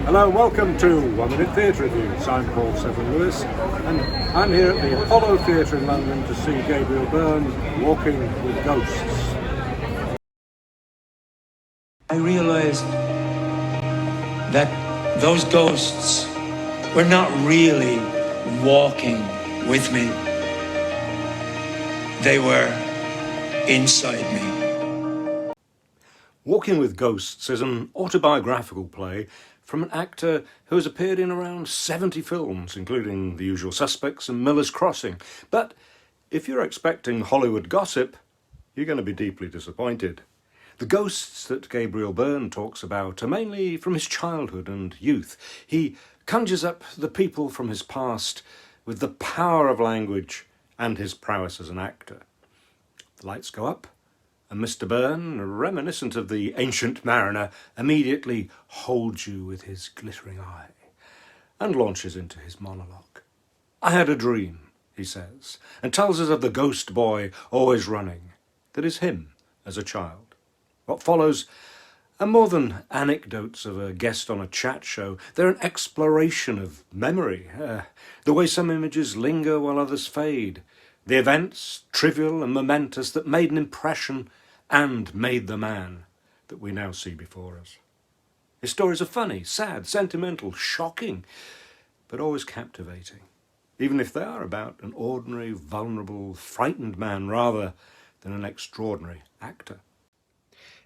Hello and welcome to 1 Minute Theatre Reviews. I'm Paul Severin Lewis and I'm here at the Apollo Theatre in London to see Gabriel Byrne walking with ghosts. I realised that those ghosts were not really walking with me. They were inside me. Walking with Ghosts is an autobiographical play from an actor who has appeared in around 70 films, including The Usual Suspects and Miller's Crossing. But if you're expecting Hollywood gossip, you're going to be deeply disappointed. The ghosts that Gabriel Byrne talks about are mainly from his childhood and youth. He conjures up the people from his past with the power of language and his prowess as an actor. The lights go up, and Mr. Byrne, reminiscent of the ancient mariner, immediately holds you with his glittering eye and launches into his monologue. "I had a dream," he says, and tells us of the ghost boy always running. That is him as a child. What follows are more than anecdotes of a guest on a chat show. They're an exploration of memory, the way some images linger while others fade, the events, trivial and momentous, that made an impression and made the man that we now see before us. His stories are funny, sad, sentimental, shocking, but always captivating, even if they are about an ordinary, vulnerable, frightened man rather than an extraordinary actor.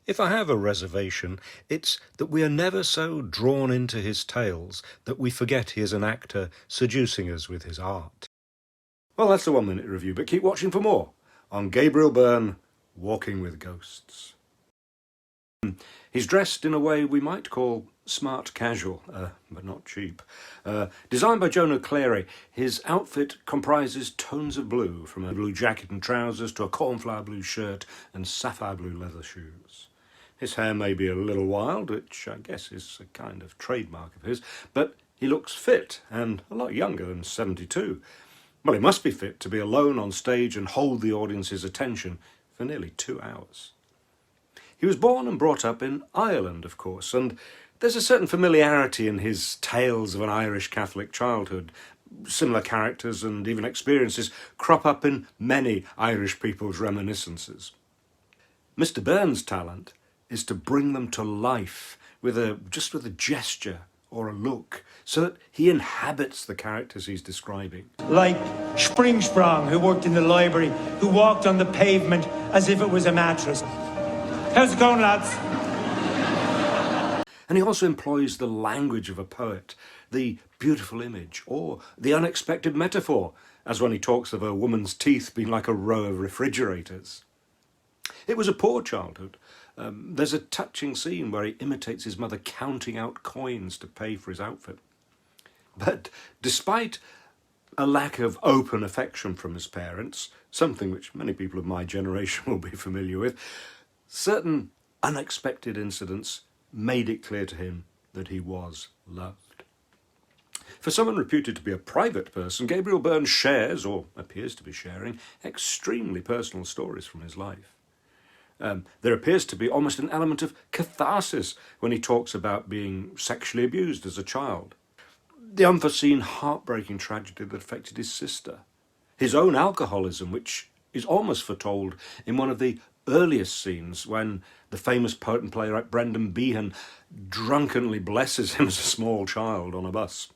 If I have a reservation, it's that we are never so drawn into his tales that we forget he is an actor seducing us with his art. Well, that's the 1 Minute Review, but keep watching for more on Gabriel Byrne walking with ghosts. He's dressed in a way we might call smart casual, but not cheap. Designed by Joan O'Clery, his outfit comprises tones of blue, from a blue jacket and trousers to a cornflower blue shirt and sapphire blue leather shoes. His hair may be a little wild, which I guess is a kind of trademark of his, but he looks fit and a lot younger than 72. Well, he must be fit to be alone on stage and hold the audience's attention for nearly 2 hours. He was born and brought up in Ireland, of course, and there's a certain familiarity in his tales of an Irish Catholic childhood. Similar characters and even experiences crop up in many Irish people's reminiscences. Mr. Byrne's talent is to bring them to life with a gesture or a look, so that he inhabits the characters he's describing. Like Springsprong, who worked in the library, who walked on the pavement as if it was a mattress. How's it going, lads? And he also employs the language of a poet, the beautiful image, or the unexpected metaphor, as when he talks of a woman's teeth being like a row of refrigerators. It was a poor childhood. There's a touching scene where he imitates his mother counting out coins to pay for his outfit. But despite a lack of open affection from his parents, something which many people of my generation will be familiar with, certain unexpected incidents made it clear to him that he was loved. For someone reputed to be a private person, Gabriel Byrne shares, or appears to be sharing, extremely personal stories from his life. There appears to be almost an element of catharsis when he talks about being sexually abused as a child, the unforeseen heartbreaking tragedy that affected his sister, his own alcoholism, which is almost foretold in one of the earliest scenes when the famous poet and playwright Brendan Behan drunkenly blesses him as a small child on a bus.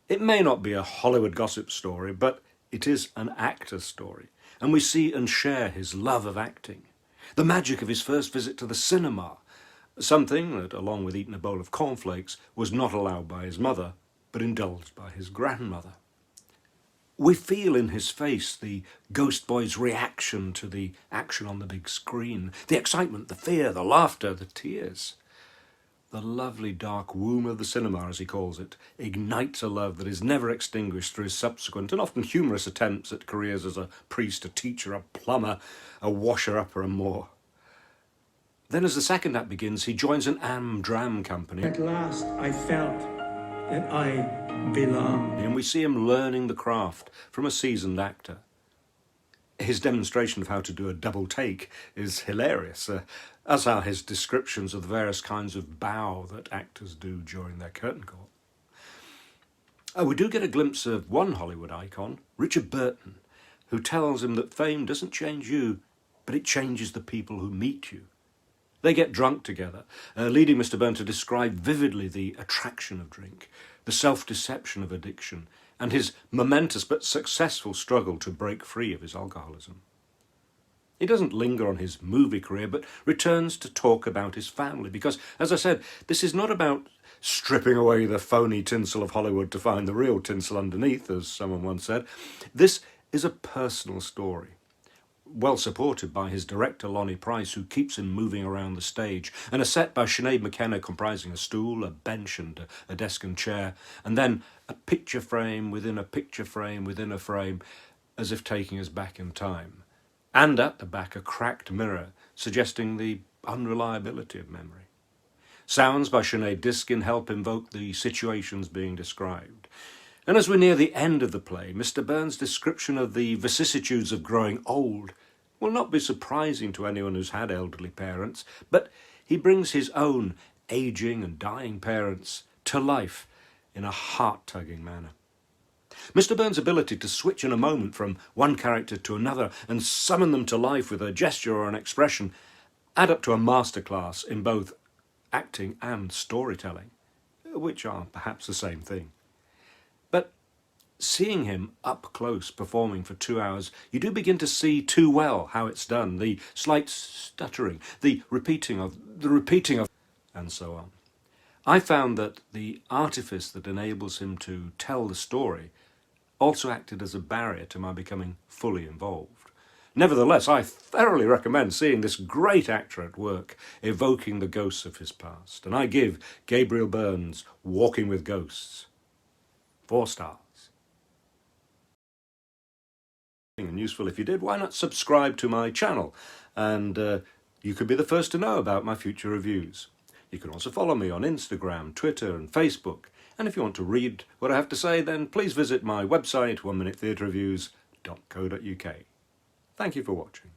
It may not be a Hollywood gossip story, but it is an actor's story, and we see and share his love of acting, the magic of his first visit to the cinema, something that, along with eating a bowl of cornflakes, was not allowed by his mother, but indulged by his grandmother. We feel in his face the ghost boy's reaction to the action on the big screen, the excitement, the fear, the laughter, the tears. The lovely dark womb of the cinema, as he calls it, ignites a love that is never extinguished through his subsequent and often humorous attempts at careers as a priest, a teacher, a plumber, a washer-upper and more. Then as the second act begins, he joins an Am-Dram company. At last I felt that I belonged. And we see him learning the craft from a seasoned actor. His demonstration of how to do a double take is hilarious. as are his descriptions of the various kinds of bow that actors do during their curtain call. We do get a glimpse of one Hollywood icon, Richard Burton, who tells him that fame doesn't change you, but it changes the people who meet you. They get drunk together, leading Mr. Byrne to describe vividly the attraction of drink, the self-deception of addiction, and his momentous but successful struggle to break free of his alcoholism. He doesn't linger on his movie career, but returns to talk about his family, because, as I said, this is not about stripping away the phony tinsel of Hollywood to find the real tinsel underneath, as someone once said. This is a personal story, well supported by his director Lonny Price, who keeps him moving around the stage, and a set by Sinéad McKenna comprising a stool, a bench and a desk and chair, and then a picture frame within a picture frame within a frame, as if taking us back in time. And at the back a cracked mirror, suggesting the unreliability of memory. Sounds by Sinéad Diskin help invoke the situations being described. And as we near the end of the play, Mr. Byrne's description of the vicissitudes of growing old will not be surprising to anyone who's had elderly parents, but he brings his own ageing and dying parents to life in a heart-tugging manner. Mr. Byrne's ability to switch in a moment from one character to another and summon them to life with a gesture or an expression add up to a masterclass in both acting and storytelling, which are perhaps the same thing. But seeing him up close performing for 2 hours, you do begin to see too well how it's done, the slight stuttering, the repeating of, and so on. I found that the artifice that enables him to tell the story also acted as a barrier to my becoming fully involved. Nevertheless, I thoroughly recommend seeing this great actor at work, evoking the ghosts of his past, and I give Gabriel Byrne's Walking with Ghosts 4 stars. And useful if you did, why not subscribe to my channel, and you could be the first to know about my future reviews. You can also follow me on Instagram, Twitter and Facebook, and if you want to read what I have to say, then please visit my website, 1minutetheatreReviews.co.uk. Thank you for watching.